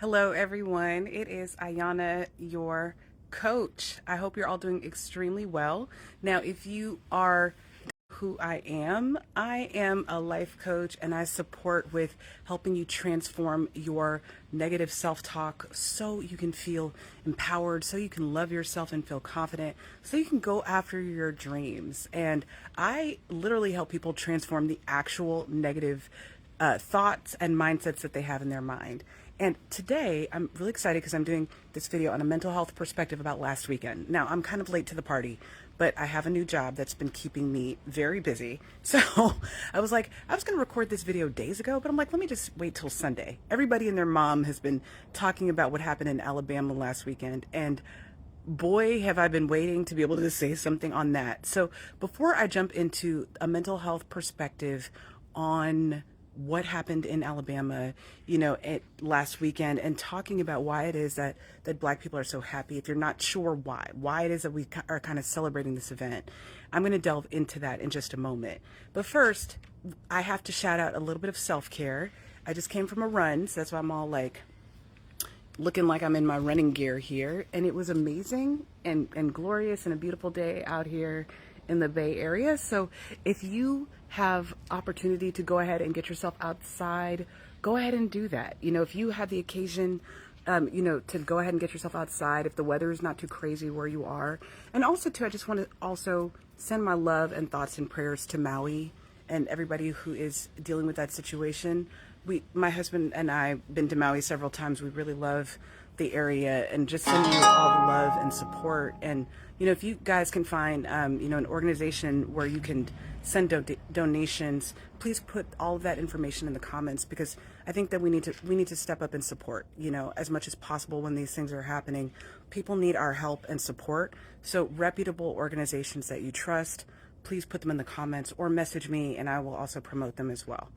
Hello, everyone. It is Ayana, your coach. I hope you're all doing extremely well. Now, if you are who I am a life coach and I support with helping you transform your negative self talk so you can feel empowered, so you can love yourself and feel confident, so you can go after your dreams. And I literally help people transform the actual negative thoughts and mindsets that they have in their mind. And today I'm really excited because I'm doing this video on a mental health perspective about last weekend. Now, I'm kind of late to the party, but I have a new job that's been keeping me very busy. So I was like, I was going to record this video days ago, but I'm like, let me just wait till Sunday. Everybody and their mom has been talking about what happened in Alabama last weekend. And boy, have I been waiting to be able to say something on that. So before I jump into a mental health perspective on what happened in Alabama, last weekend, and talking about why it is that Black people are so happy. If you're not sure why it is that we are kind of celebrating this event, I'm going to delve into that in just a moment. But first, I have to shout out a little bit of self-care. I just came from a run, so that's why I'm all like looking like I'm in my running gear here, and it was amazing and glorious and a beautiful day out here in the Bay Area. So if you have opportunity to go ahead and get yourself outside, go ahead and do that. If you have the occasion, to go ahead and get yourself outside, if the weather is not too crazy where you are. And also too, I just want to also send my love and thoughts and prayers to Maui and everybody who is dealing with that situation. My husband and I have been to Maui several times. We really love the area, and just send you all the love and support. And if you guys can find an organization where you can send donations, please put all of that information in the comments, because I think that we need to step up and support as much as possible when these things are happening. People need our help and support. So reputable organizations that you trust, please put them in the comments or message me, and I will also promote them as well.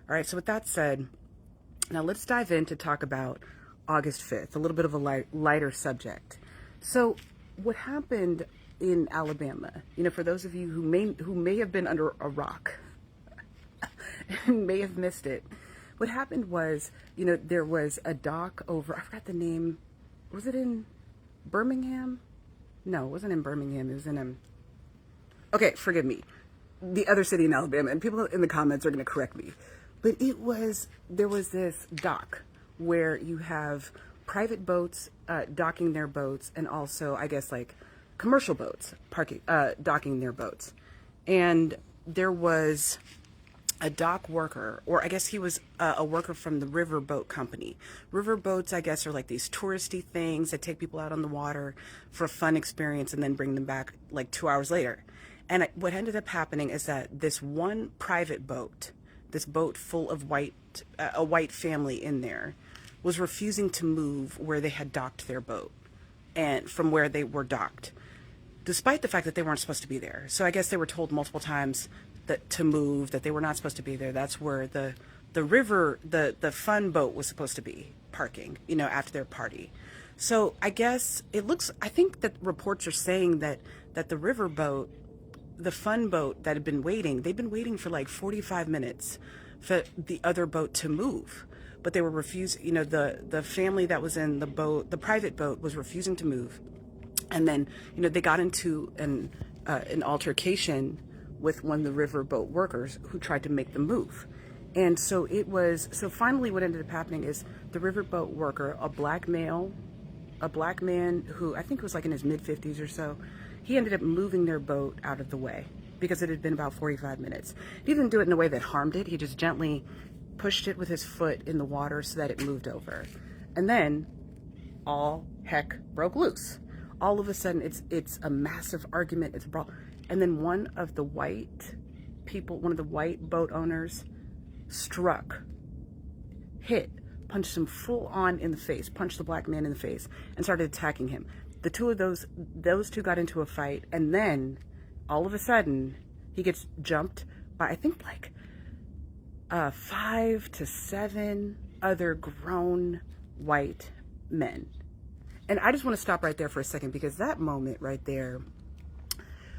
All right, so with that said, now let's dive in to talk about August 5th, a little bit of a lighter subject. So what happened in Alabama, for those of you who may have been under a rock and may have missed it, what happened was, there was a dock over, I forgot the name, was it in Birmingham? No, it wasn't in Birmingham, it was in, okay, forgive me, the other city in Alabama, and people in the comments are going to correct me. But there was this dock where you have private boats docking their boats, and also, I guess, like commercial boats docking their boats. And there was a dock worker, or I guess he was a worker from the river boat company. River boats, I guess, are like these touristy things that take people out on the water for a fun experience and then bring them back like 2 hours later. And what ended up happening is that this one private boat, this boat full of a white family in there, was refusing to move where they had docked their boat, and from where they were docked, despite the fact that they weren't supposed to be there. So I guess they were told multiple times that they were not supposed to be there. That's where the fun boat was supposed to be parking, after their party. So I guess I think that reports are saying that the river boat, the fun boat that had been waiting, they'd been waiting for like 45 minutes for the other boat to move, but they were refusing. The family that was in the boat, the private boat, was refusing to move. And then, they got into an altercation with one of the river boat workers who tried to make them move. And so finally what ended up happening is the riverboat worker, a black man who I think was like in his mid-50s or so, he ended up moving their boat out of the way because it had been about 45 minutes. He didn't do it in a way that harmed it. He just gently pushed it with his foot in the water so that it moved over. And then all heck broke loose. All of a sudden, it's a massive argument. It's a brawl. And then one of the white boat owners punched him full on in the face, punched the black man in the face, and started attacking him. The two of those two got into a fight, and then all of a sudden he gets jumped by, I think, like 5 to 7 other grown white men. And I just want to stop right there for a second, because that moment right there,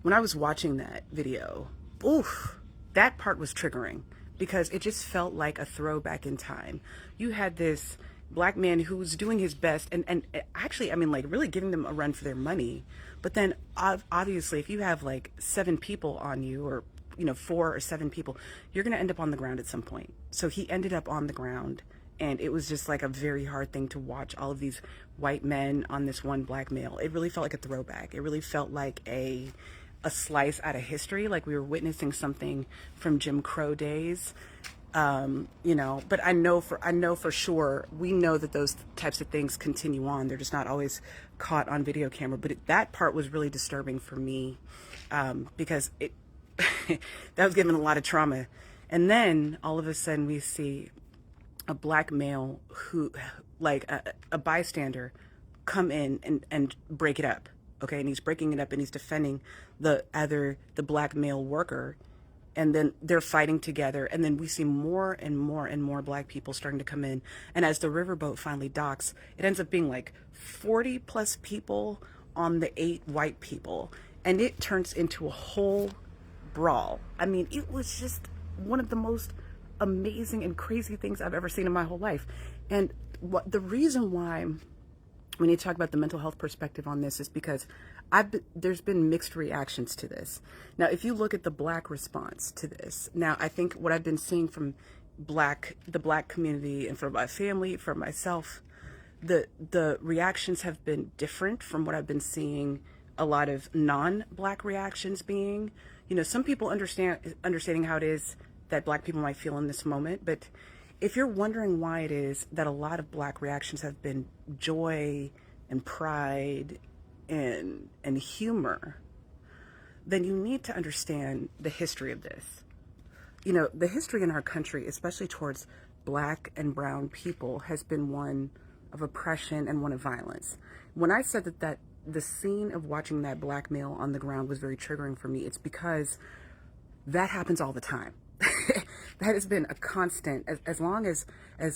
when I was watching that video, oof, that part was triggering, because it just felt like a throwback in time. You had this black man who was doing his best, and actually, I mean, like really giving them a run for their money. But then obviously, if you have like 7 people on you, or 4 or 7 people, you're going to end up on the ground at some point. So he ended up on the ground, and it was just like a very hard thing to watch all of these white men on this one black male. It really felt like a throwback. It really felt like a slice out of history, like we were witnessing something from Jim Crow days. But I know for sure, we know that those types of things continue on. They're just not always caught on video camera. But that part was really disturbing for me, because it that was giving a lot of trauma. And then all of a sudden we see a black male who, like a bystander, come in and break it up. Okay, and he's breaking it up and he's defending the black male worker, and then they're fighting together, and then we see more and more and more black people starting to come in. And as the riverboat finally docks, it ends up being like 40 plus people on the 8 white people, and it turns into a whole brawl. I mean, it was just one of the most amazing and crazy things I've ever seen in my whole life. And the reason why we need to talk about the mental health perspective on this is because there's been mixed reactions to this. Now, if you look at the black response to this, now I think what I've been seeing from the black community and from my family, from myself, the reactions have been different from what I've been seeing a lot of non-black reactions being. Some people understanding how it is that black people might feel in this moment, but if you're wondering why it is that a lot of black reactions have been joy and pride and humor, then you need to understand the history of this. The history in our country, especially towards black and brown people, has been one of oppression and one of violence. When I said that the scene of watching that black male on the ground was very triggering for me, it's because that happens all the time. That has been a constant as long as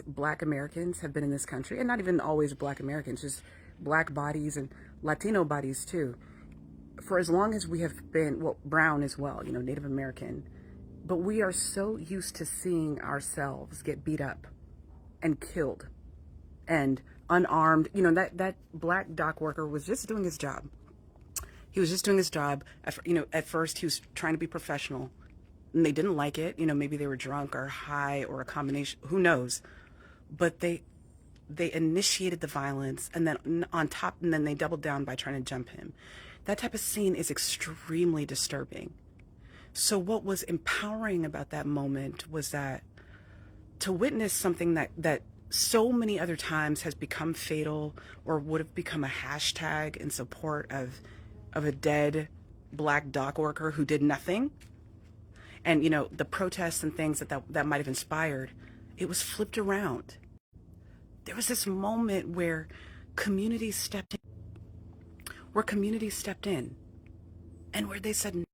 black Americans have been in this country, and not even always black Americans, just black bodies and Latino bodies too. For as long as we have been, well, brown as well, Native American, but we are so used to seeing ourselves get beat up and killed and unarmed. That black dock worker was just doing his job. He was just doing his job. At first he was trying to be professional, and they didn't like it. Maybe they were drunk or high or a combination, who knows. But they initiated the violence, and then on top, and then they doubled down by trying to jump him. That type of scene is extremely disturbing. So what was empowering about that moment was that to witness something that so many other times has become fatal, or would have become a hashtag in support of a dead black dock worker who did nothing. And, the protests and things that might have inspired, it was flipped around. There was this moment where communities stepped in, and where they said,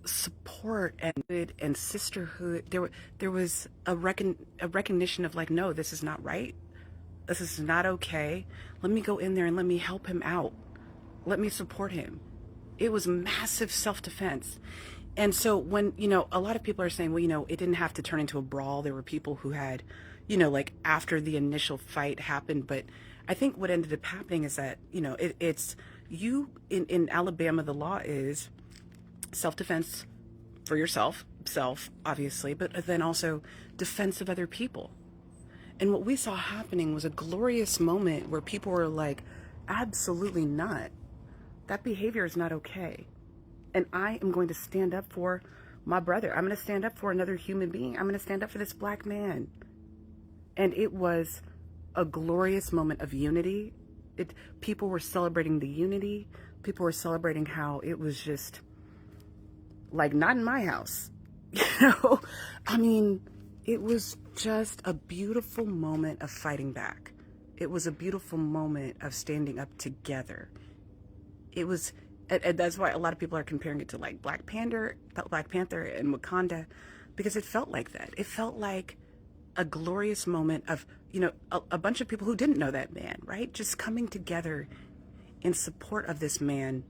support and sisterhood. There was a recognition of like, no, this is not right. This is not okay. Let me go in there and let me help him out. Let me support him. It was massive self-defense. And so when, a lot of people are saying, well, it didn't have to turn into a brawl. There were people who had, like after the initial fight happened. But I think what ended up happening is that, it's in Alabama, the law is self-defense for yourself, obviously, but then also defense of other people. And what we saw happening was a glorious moment where people were like, absolutely not. That behavior is not okay. And I am going to stand up for my brother. I'm going to stand up for another human being. I'm going to stand up for this black man. And it was a glorious moment of unity. People were celebrating the unity. People were celebrating how it was just like, not in my house. I mean, it was just a beautiful moment of fighting back. It was a beautiful moment of standing up together. It was, and that's why a lot of people are comparing it to like Black Panther and Wakanda, because it felt like that. It felt like a glorious moment of, a bunch of people who didn't know that man, right? Just coming together in support of this man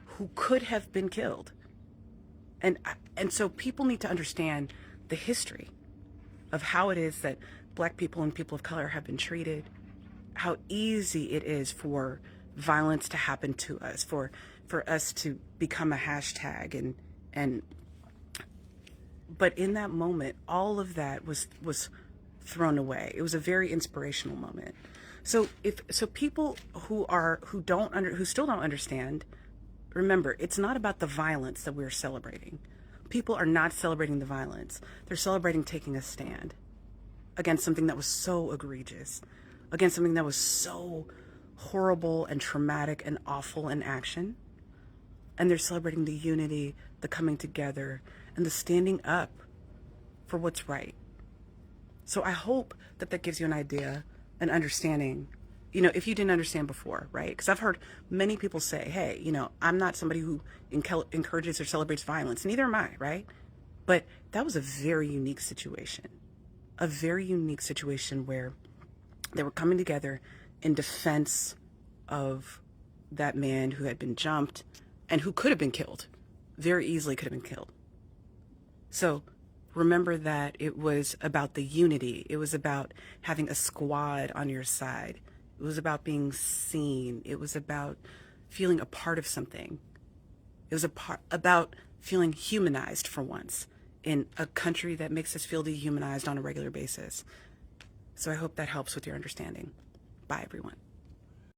who could have been killed. And so people need to understand the history of how it is that Black people and people of color have been treated, how easy it is for violence to happen to us, for us to become a hashtag, and but in that moment, all of that was thrown away. It was a very inspirational moment. So people who still don't understand, remember, it's not about the violence that we're celebrating. People are not celebrating the violence. They're celebrating taking a stand against something that was so egregious, against something that was so horrible and traumatic and awful in action. And they're celebrating the unity, the coming together, and the standing up for what's right. So I hope that that gives you an idea, an understanding, if you didn't understand before, right? Because I've heard many people say, hey, I'm not somebody who encourages or celebrates violence. Neither am I, right? But that was a very unique situation. A very unique situation where they were coming together in defense of that man who had been jumped and who could have been killed, very easily could have been killed. So remember that it was about the unity. It was about having a squad on your side. It was about being seen. It was about feeling a part of something. It was about feeling humanized for once in a country that makes us feel dehumanized on a regular basis. So I hope that helps with your understanding. Bye, everyone.